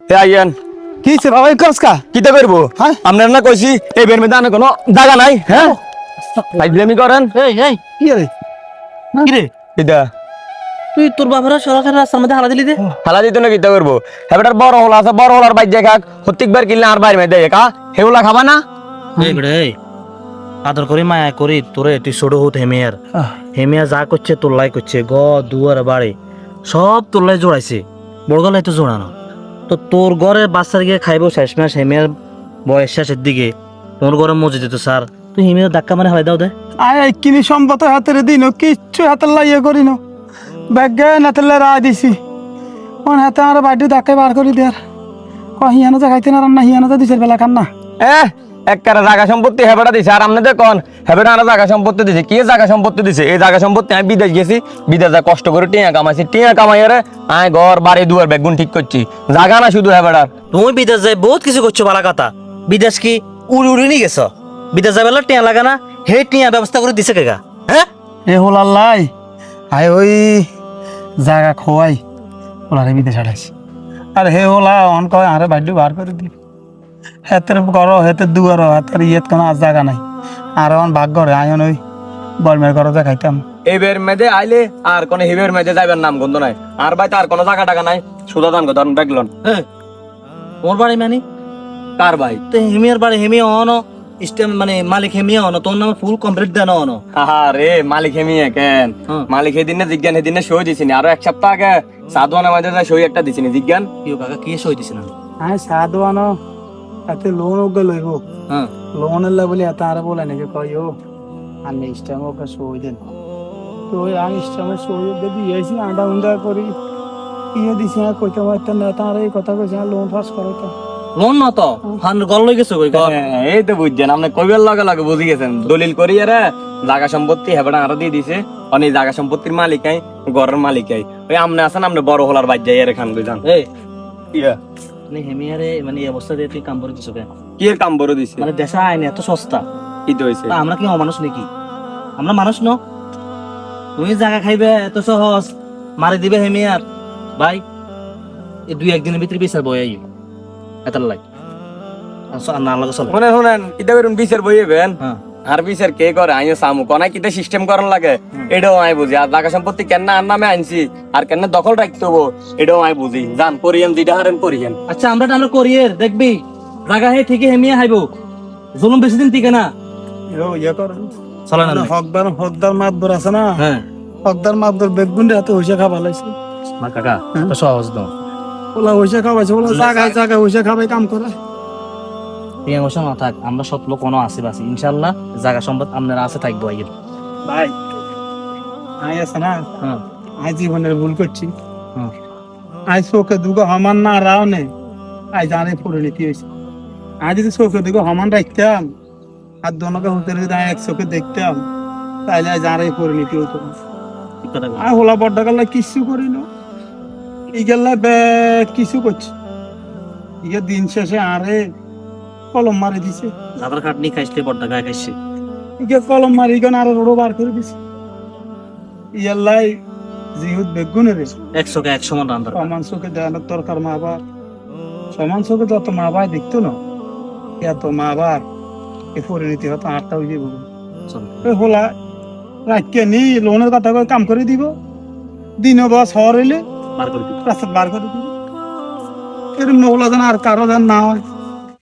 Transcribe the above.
হে Ian কিছে বাবা কসকা কিতা করবো হ্যাঁ? আপনার না কইছি এই বের মধ্যে আনে কোনো জায়গা নাই হ্যাঁ লাইব্রেমি করেন এই এই কি রে কি রে কিতা তুই তোর বাবার সরকার রাস্তার মধ্যে হালা দিলি দে হালা দিত না কিতা করবো এবার বড় হল আছে বড় হলার বাইর খাক প্রত্যেকবার কিনলে আর বাইরে মেয়ে দেয় কা হেউলা খাবা না এই বেড়ে এই আদর করি মায়া করি তোরে তুই ছোট হত হেমিয়া যা করছে তোল্লাই করছে দুয়ার বাড়ি সব তোল্লাই জোড়াইছে বড় গলায় তো জোড়ানো তো তোর ঘরে বাচ্চার গিয়ে খাইবো শেষমেশ হেমিয়ার বয়স শেষের দিকে তোর ঘরে মজে দিত স্যার তুই হেমিয়ার ধাক্কা মারে হালাই দাও দে আয় কিনি সম্পদ হাতের দিন কিচ্ছু হাতের লাইয়ে করি ন ব্যাগে নাতেলে রায় দিছি কোন হাতে আর বাইটু ডাকে বার করে দেয়ার হিয়ানো তো খাইতে না রান্না হিয়ানো তো দিছের বেলা খান না একবারে জায়গা সম্পত্তি হেবেটা দিছে আর আপনি দেখুন হেবেটা আর জায়গা সম্পত্তি দিছে কি জায়গা সম্পত্তি দিছে এই জায়গা সম্পত্তি আমি বিদেশ গেছি বিদেশ যা কষ্ট করে টিয়া কামাইছি টিয়া কামাইয়ারে আমি ঘর বাড়ি দুয়ার বেগুন ঠিক করছি জায়গা না শুধু হেবেটার তুমি বিদেশ যাই বহুত কিছু করছো বালা কথা বিদেশ কি উড়ি উড়ি নিয়ে গেছ বিদেশ যাই বেলা টিয়া লাগা না হে টিয়া ব্যবস্থা করে দিছে কেগা হ্যাঁ এ হল আল্লাহ আয় ওই জায়গা খোয়াই ওলারে বিদে ছাড়াইছি আর হে ওলা অন কয় আরে বাইটু বার করে দি হেতের করো হেতের দুয়ার হেতের ইয়েত কোনো আর জায়গা নাই আর অন ভাগ করে আয়ন ওই বলমের করো যা খাইতাম এবার মেদে আইলে আর কোন হিবের মেদে যাইবার নাম গন্ধ নাই আর ভাই তার কোনো জায়গা টাকা নাই সুদা দান ধরুন দেখলন তোমার বাড়ি মানে কার ভাই তো হেমিয়ার বাড়ি হেমিয়া অনো স্টেম মানে মালিক হেমিয়া অনো তোর নামে ফুল কমপ্লিট দেন অনো রে মালিক হেমিয়ে কেন মালিক সেদিনে জিজ্ঞান সেদিনে সই দিছিনি আরো এক সপ্তাহ আগে সাধুয়ানের মাঝে সই একটা দিছিনি জিজ্ঞান কি কাকা কি সই দিছে না আয় সাধু আনো এতে লোন ওকে লইব হ্যাঁ লোন এলে বলে এত আর বলে নাকি কইও আর নেক্সট টাইম ওকে সই দেন তো ওই আমি ইস্টামে সই ওকে দিয়েছি আন্ডা উন্ডা করি ইয়ে দিছি আর কইতে পারতো না তার এই কথা কইছে লোন পাস করাইতো লোন না তো হান গল লই গেছে কই ঘর এই তো বুঝছেন আপনি কইবার লগে লগে বুঝি গেছেন দলিল করি আরে জায়গা সম্পত্তি হেবেটা আরো দিয়ে দিছে অনেক জায়গা সম্পত্তির মালিকাই ঘরের মালিকাই ওই আমনে আছেন আপনি বড় হলার বাদ যাই আরে খান বুঝান এই ইয়া মানে হেমিয়ারে মানে এই অবস্থা দিয়ে তুই কাম করে দিছো কেন কি এর কাম বড় দিছে মানে দেশা আইন এত সস্তা কি তো হইছে তা আমরা কি অমানুষ নাকি আমরা মানুষ ন তুমি জায়গা খাইবে এত সহজ মারি দিবে হেমিয়ার ভাই এই দুই একদিনের ভিতরে বিচার বই আই এত লাই না লাগে চল শুনেন শুনেন কিতা করুন বিচার বইবেন হ্যাঁ আর বিচার কে করে আইন সামু কোনা কিতা সিস্টেম করার লাগে এটাও আমি বুঝি আর জায়গা সম্পত্তি কেন আর নামে আনছি আর কেন দখল রাখতে হবো এটাও আমি বুঝি জান করিয়েন যেটা হারেন করিয়েন আচ্ছা আমরা টানো করিয়ের দেখবি জায়গা হে ঠিকই হেমিয়া হাইবো জুলুম বেশি দিন টিকে না ইয়ে কর চলে না হকদার মাতবর আছে না হ্যাঁ হকদার মাতবর বেগুন হাতে হইসা খাবা লাইছে মা কাকা তো সহজ দাও ওলা হইসা খাবাইছে ওলা জায়গায় জায়গায় হইসা খাবাই কাম করে টিয়া বসা না থাক আমরা সব লোক কোনো আসে বাসি ইনশাআল্লাহ জায়গা সম্পদ আপনারা আছে থাকবো আইয়ের ভাই আই আছে না হ্যাঁ আই জীবনের ভুল করছি হ্যাঁ আই চোখে দুগো সমান না রাও নে আই জানে পরিণতি হয়েছে আই যদি চোখে দুগো সমান রাখতাম আর দোনোকে হোটেলে যদি এক চোখে দেখতাম তাইলে আই জানে পরিণতি হতো না। ঠিক কথা কও। আই হোলা বড্ডা গাল্লা কিছু করি না ই গেল্লা কিছু করছি ইয়ে দিন শেষে আরে কলম মারি দিছে দাদার খাটনি খাইছে বড় গায়ে খাইছে ইকে কলম মারি ইগন আরো রোডো বার করে দিছে ইয়াল্লাই জিহুদ বেগুনে রে 100 সমান রান্দার সমান চোখে দেওয়ানোর দরকার মা বাবার সমান চোখে যত মা বাবা দেখতো না এত মা বাবার এ পরিণতি হতো আটটা হয়ে যাবো চলো হোলা রাখকে নি লোনের কথা করে কাম করে দিব দিন বা শহর হইলে বার করে দিই রাস্তা বার করে দিব এরকম নহলা যেন আর কারো যেন না হয়